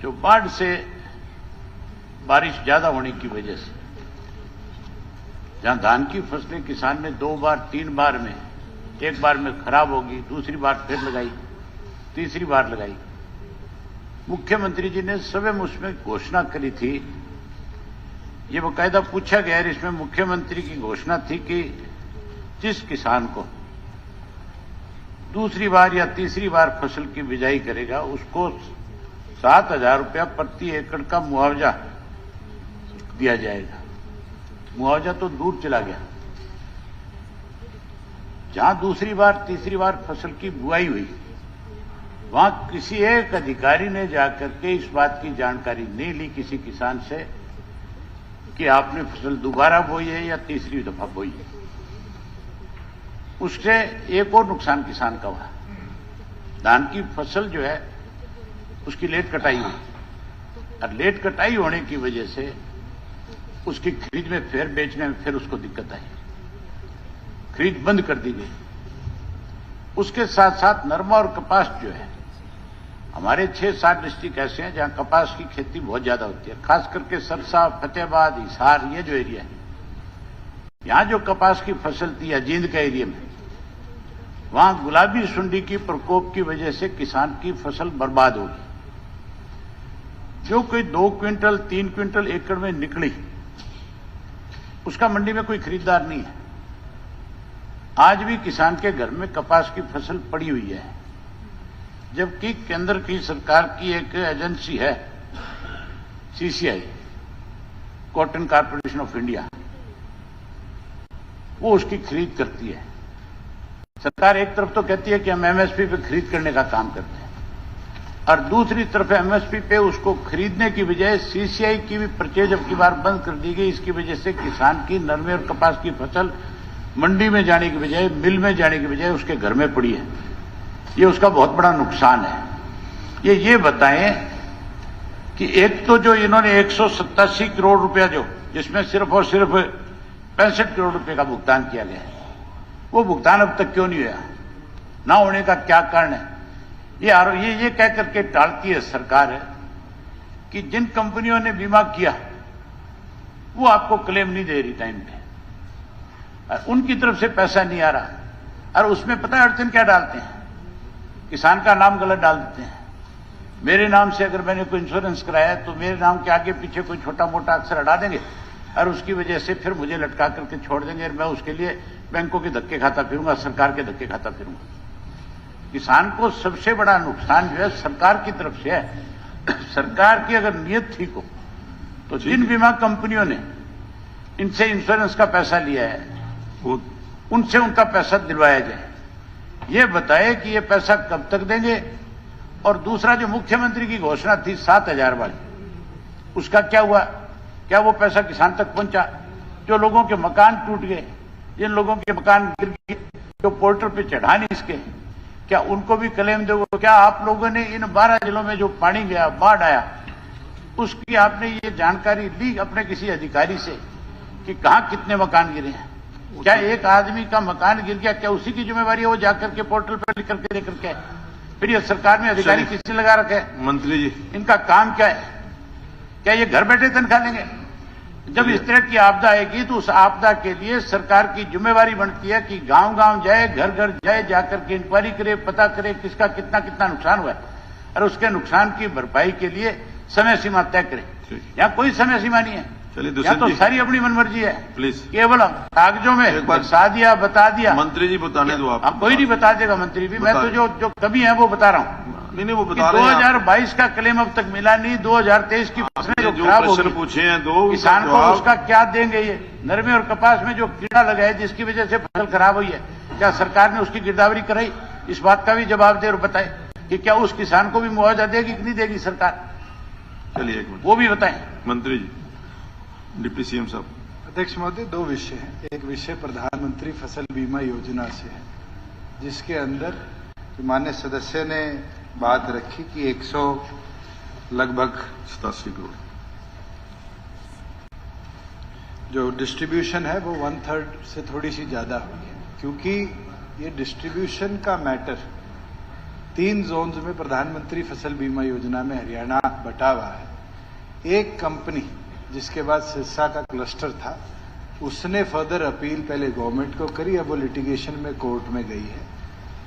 जो बाढ़ से बारिश ज्यादा होने की वजह से जहां धान की फसलें किसान ने 2 बार 3 बार में, एक बार में खराब होगी, दूसरी बार फिर लगाई, तीसरी बार लगाई, मुख्यमंत्री जी ने स्वयं उसमें घोषणा करी थी। ये बाकायदा पूछा गया है, इसमें मुख्यमंत्री की घोषणा थी कि जिस किसान को दूसरी बार या तीसरी बार फसल की बिजाई करेगा उसको 7,000 रुपया प्रति एकड़ का मुआवजा दिया जाएगा। मुआवजा तो दूर चला गया, जहां दूसरी बार तीसरी बार फसल की बुआई हुई वहां किसी एक अधिकारी ने जाकर के इस बात की जानकारी नहीं ली किसी किसान से कि आपने फसल दोबारा बोई है या तीसरी दफा बोई है। उससे एक और नुकसान किसान का हुआ, धान की फसल जो है उसकी लेट कटाई हुई और लेट कटाई होने की वजह से उसकी खरीद में फिर बेचने में फिर उसको दिक्कत आई, खरीद बंद कर दी गई। उसके साथ साथ नरमा और कपास जो है, हमारे 6-7 डिस्ट्रिक्ट ऐसे हैं जहां कपास की खेती बहुत ज्यादा होती है, खास करके सरसा, फतेहाबाद, हिसार, ये जो एरिया है, यहां जो कपास की फसल थी अजींद के एरिया में, वहां गुलाबी सुंडी की प्रकोप की वजह से किसान की फसल बर्बाद होगी। जो कोई 2 क्विंटल 3 क्विंटल एकड़ में निकली उसका मंडी में कोई खरीदार नहीं है। आज भी किसान के घर में कपास की फसल पड़ी हुई है, जबकि केंद्र की सरकार की एक एजेंसी है CCI, cotton corporation of India, वो उसकी खरीद करती है। सरकार एक तरफ तो कहती है कि हम एमएसपी पे खरीद करने का काम करते हैं और दूसरी तरफ एमएसपी पे उसको खरीदने की बजाय सीसीआई की भी परचेज अब की बार बंद कर दी गई। इसकी वजह से किसान की नरमे और कपास की फसल मंडी में जाने की बजाय, मिल में जाने की बजाय उसके घर में पड़ी है। ये उसका बहुत बड़ा नुकसान है। ये बताएं कि एक तो जो इन्होंने 187 करोड़ रुपया जो, जिसमें सिर्फ और सिर्फ 65 करोड़ रुपए का भुगतान किया गया है, वो भुगतान अब तक क्यों नहीं हुआ? ना होने का क्या कारण है? ये कह करके टालती है सरकार है कि जिन कंपनियों ने बीमा किया वो आपको क्लेम नहीं दे रही टाइम पे, और उनकी तरफ से पैसा नहीं आ रहा। और उसमें पता है अड़चन क्या डालते हैं? किसान का नाम गलत डाल देते हैं। मेरे नाम से अगर मैंने कोई इंश्योरेंस कराया है तो मेरे नाम के आगे पीछे कोई छोटा मोटा अक्षर हटा देंगे और उसकी वजह से फिर मुझे लटका करके छोड़ देंगे और मैं उसके लिए बैंकों के धक्के खाता फिरूंगा, सरकार के धक्के खाता फिरूंगा। किसान को सबसे बड़ा नुकसान जो है सरकार की तरफ से है। सरकार की अगर नीयत ठीक हो तो जिन बीमा कंपनियों ने इनसे इंश्योरेंस का पैसा लिया है उनसे उनका पैसा दिलवाया जाए। ये बताए कि ये पैसा कब तक देंगे। और दूसरा जो मुख्यमंत्री की घोषणा थी 7,000 वाली, उसका क्या हुआ? क्या वो पैसा किसान तक पहुंचा? जो लोगों के मकान टूट गए, जिन लोगों के मकान गिर गए, जो पोर्टल पे चढ़ा नहीं सके, क्या उनको भी क्लेम दोगे? क्या आप लोगों ने इन 12 जिलों में जो पानी गया, बाढ़ आया, उसकी आपने ये जानकारी ली अपने किसी अधिकारी से कि कहां कितने मकान गिरे हैं? क्या एक आदमी का मकान गिर गया, क्या उसी की जिम्मेवारी है वो जाकर के पोर्टल पर लिख करके लेकर के? फिर ये सरकार में अधिकारी किसने लगा रखे हैं? मंत्री जी, इनका काम क्या है? क्या ये घर बैठे तनख्वाह लेंगे? जब इस तरह की आपदा आएगी तो उस आपदा के लिए सरकार की जिम्मेवारी बनती है कि गांव गांव जाए, घर घर जाए, जाकर के इंक्वायरी करे, पता करे किसका कितना कितना नुकसान हुआ है और उसके नुकसान की भरपाई के लिए समय सीमा तय करे। यहाँ कोई समय सीमा नहीं है। चलिए यहाँ तो सारी अपनी मनमर्जी है। प्लीज, केवल कागजों में बता दिया, बता दिया। मंत्री जी बताने दो आप। कोई नहीं बता देगा मंत्री भी, मैं तो जो कमी है वो बता रहा हूँ। नहीं वो बता रहे हैं। 2022 का क्लेम अब तक मिला नहीं। 2023 की फसलें जो खराब हो गई, पूछे हैं दो, किसान को उसका क्या देंगे? ये नरमे और कपास में जो कीड़ा लगा है जिसकी वजह से फसल खराब हुई है, क्या सरकार ने उसकी गिरदावरी कराई? इस बात का भी जवाब दे और बताए कि क्या उस किसान को भी मुआवजा देगी कि नहीं देगी सरकार? चलिए एक मिनट, वो भी बताएं। मंत्री जी, डिप्टी सीएम साहब। अध्यक्ष महोदय, 2 विषय हैं। एक विषय प्रधानमंत्री फसल बीमा योजना से है, जिसके अंदर माननीय सदस्य ने बात रखी कि 100 लगभग 87 करोड़ जो डिस्ट्रीब्यूशन है वो 1/3 से थोड़ी सी ज्यादा हुई है, क्योंकि ये डिस्ट्रीब्यूशन का मैटर 3 जोन्स में प्रधानमंत्री फसल बीमा योजना में हरियाणा बटा हुआ है। एक कंपनी जिसके बाद सिरसा का क्लस्टर था, उसने फर्दर अपील पहले गवर्नमेंट को करी, अब वो लिटिगेशन में कोर्ट में गई है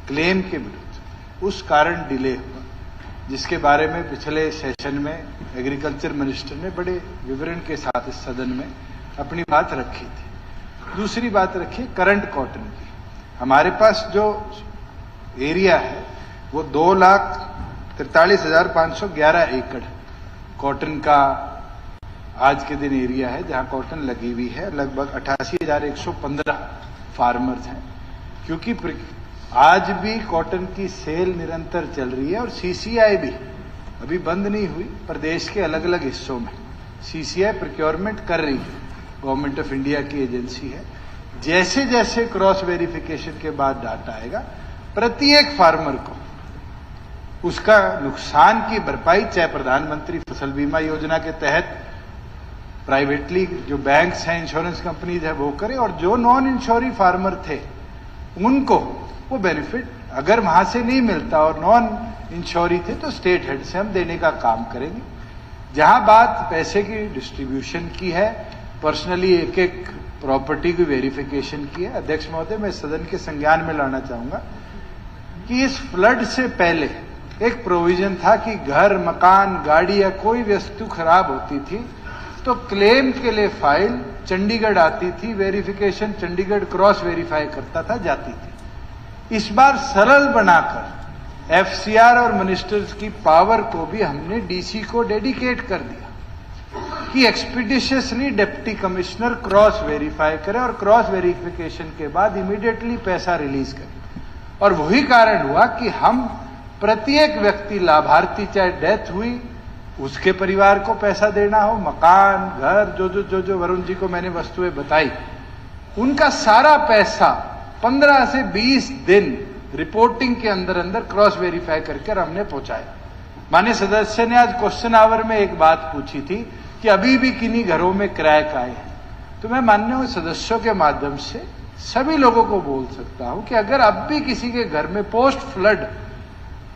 क्लेम के विरुद्ध। उस कारण डिले हुआ, जिसके बारे में पिछले सेशन में एग्रीकल्चर मिनिस्टर ने बड़े विवरण के साथ इस सदन में अपनी बात रखी थी। दूसरी बात रखी करंट कॉटन की। हमारे पास जो एरिया है वो 2,43,511 एकड़ कॉटन का आज के दिन एरिया है जहां कॉटन लगी हुई है। लगभग 88,115 फार्मर्स हैं। क्योंकि आज भी कॉटन की सेल निरंतर चल रही है और सीसीआई भी अभी बंद नहीं हुई। प्रदेश के अलग अलग हिस्सों में सीसीआई प्रोक्योरमेंट कर रही है, गवर्नमेंट ऑफ इंडिया की एजेंसी है। जैसे जैसे क्रॉस वेरिफिकेशन के बाद डाटा आएगा, प्रत्येक फार्मर को उसका नुकसान की भरपाई, चाहे प्रधानमंत्री फसल बीमा योजना के तहत प्राइवेटली जो बैंक्स हैं, इंश्योरेंस कंपनीज है, वो करे, और जो नॉन इंश्योरी फार्मर थे उनको वो बेनिफिट अगर वहां से नहीं मिलता और नॉन इंश्योरी थे तो स्टेट हेड से हम देने का काम करेंगे। जहां बात पैसे की डिस्ट्रीब्यूशन की है, पर्सनली एक एक प्रॉपर्टी की वेरिफिकेशन की है, अध्यक्ष महोदय मैं सदन के संज्ञान में लाना चाहूंगा कि इस फ्लड से पहले एक प्रोविजन था कि घर, मकान, गाड़ी या कोई वस्तु खराब होती थी तो क्लेम के लिए फाइल चंडीगढ़ आती थी, वेरिफिकेशन चंडीगढ़ क्रॉस वेरीफाई करता था, जाती थी। इस बार सरल बनाकर एफसीआर और मिनिस्टर्स की पावर को भी हमने डीसी को डेडिकेट कर दिया कि एक्सपीडिशियसली डिप्टी कमिश्नर क्रॉस वेरीफाई करे और क्रॉस वेरिफिकेशन के बाद इमीडिएटली पैसा रिलीज करे। और वही कारण हुआ कि हम प्रत्येक व्यक्ति लाभार्थी, चाहे डेथ हुई उसके परिवार को पैसा देना हो, मकान, घर, जो वरुण जी को मैंने वस्तुएं बताई, उनका सारा पैसा 15 से 20 दिन रिपोर्टिंग के अंदर अंदर क्रॉस वेरीफाई करके हमने पहुंचाया। माननीय सदस्य ने आज क्वेश्चन आवर में एक बात पूछी थी कि अभी भी किन्हीं घरों में क्रैक आए हैं, तो मैं माननीय सदस्यों के माध्यम से सभी लोगों को बोल सकता हूं कि अगर अब भी किसी के घर में पोस्ट फ्लड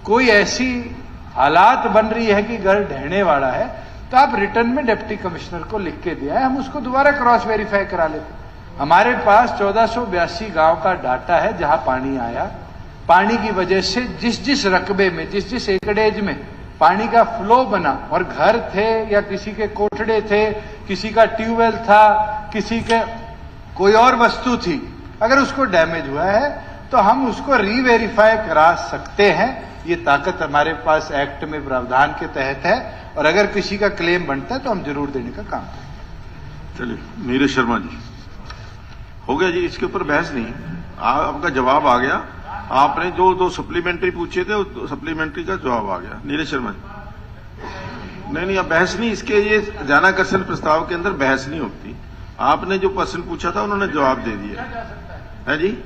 कोई ऐसी हालात बन रही है कि घर ढहने वाला है, तो आप रिटर्न में डिप्टी कमिश्नर को लिख के दिया है, हम उसको दोबारा क्रॉस वेरीफाई करा लेते। हमारे पास 1482 गांव का डाटा है जहां पानी आया। पानी की वजह से जिस जिस रकबे में, जिस जिस एकड़ेज में पानी का फ्लो बना और घर थे या किसी के कोठड़े थे, किसी का ट्यूबवेल था, किसी के कोई और वस्तु थी, अगर उसको डैमेज हुआ है तो हम उसको रीवेरीफाई करा सकते हैं। ये ताकत हमारे पास एक्ट में प्रावधान के तहत है और अगर किसी का क्लेम बनता है तो हम जरूर देने का काम करेंगे। चलिए, नीरज शर्मा जी हो गया जी, इसके ऊपर बहस नहीं। आपका जवाब आ गया। आपने जो 2 सप्लीमेंट्री पूछे थे, सप्लीमेंट्री का जवाब आ गया। नीरज शर्मा जी नहीं, अब बहस नहीं, इसके ये ध्यानाकर्षण प्रस्ताव के अंदर बहस नहीं होती। आपने जो प्रश्न पूछा था उन्होंने जवाब दे दिया है जी।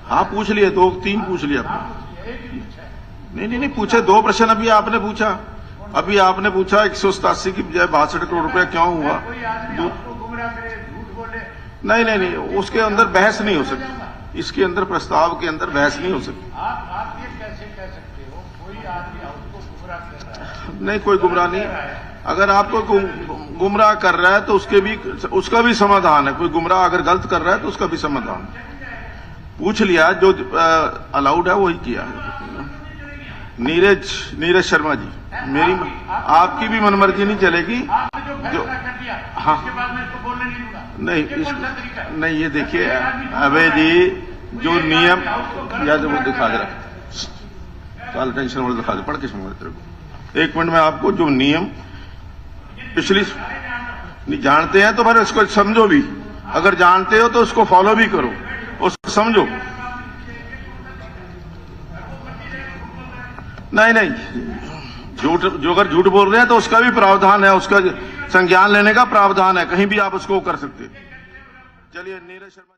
हाँ पूछ लिया, 2-3 पूछ लिया आपने। नहीं पूछे 2 प्रश्न अभी आपने पूछा। अभी आपने पूछा 187 की बजाय 62 करोड़ रुपया क्यों हुआ। नहीं, उसके अंदर बहस नहीं हो सकती। इसके अंदर प्रस्ताव के अंदर बहस नहीं हो सकती। आप ये कैसे कह सकते हो कोई आदमी आपको गुमराह कर रहा है? नहीं, कोई गुमराह नहीं। अगर आपको गुमराह कर रहा है तो उसका भी समाधान है। कोई गुमराह अगर गलत कर रहा है तो उसका भी समाधान पूछ लिया, जो अलाउड है वही किया है। नीरज शर्मा जी, मेरी आपकी भी मनमर्जी नहीं चलेगी। जो हाँ नहीं, ये देखिए अबे जी, जो नियम या जो वो दिखा दे रहा काल टेंशन वाले दिखा दे, पढ़ के समझ तेरे को। 1 मिनट में आपको जो नियम पिछली नहीं जानते हैं तो फिर इसको समझो भी, अगर जानते हो तो उसको फॉलो भी करो, उसको समझो। नहीं, जो अगर झूठ बोल रहे हैं तो उसका भी प्रावधान है, उसका संज्ञान लेने का प्रावधान है, कहीं भी आप उसको कर सकते। चलिए नीरज शर्मा।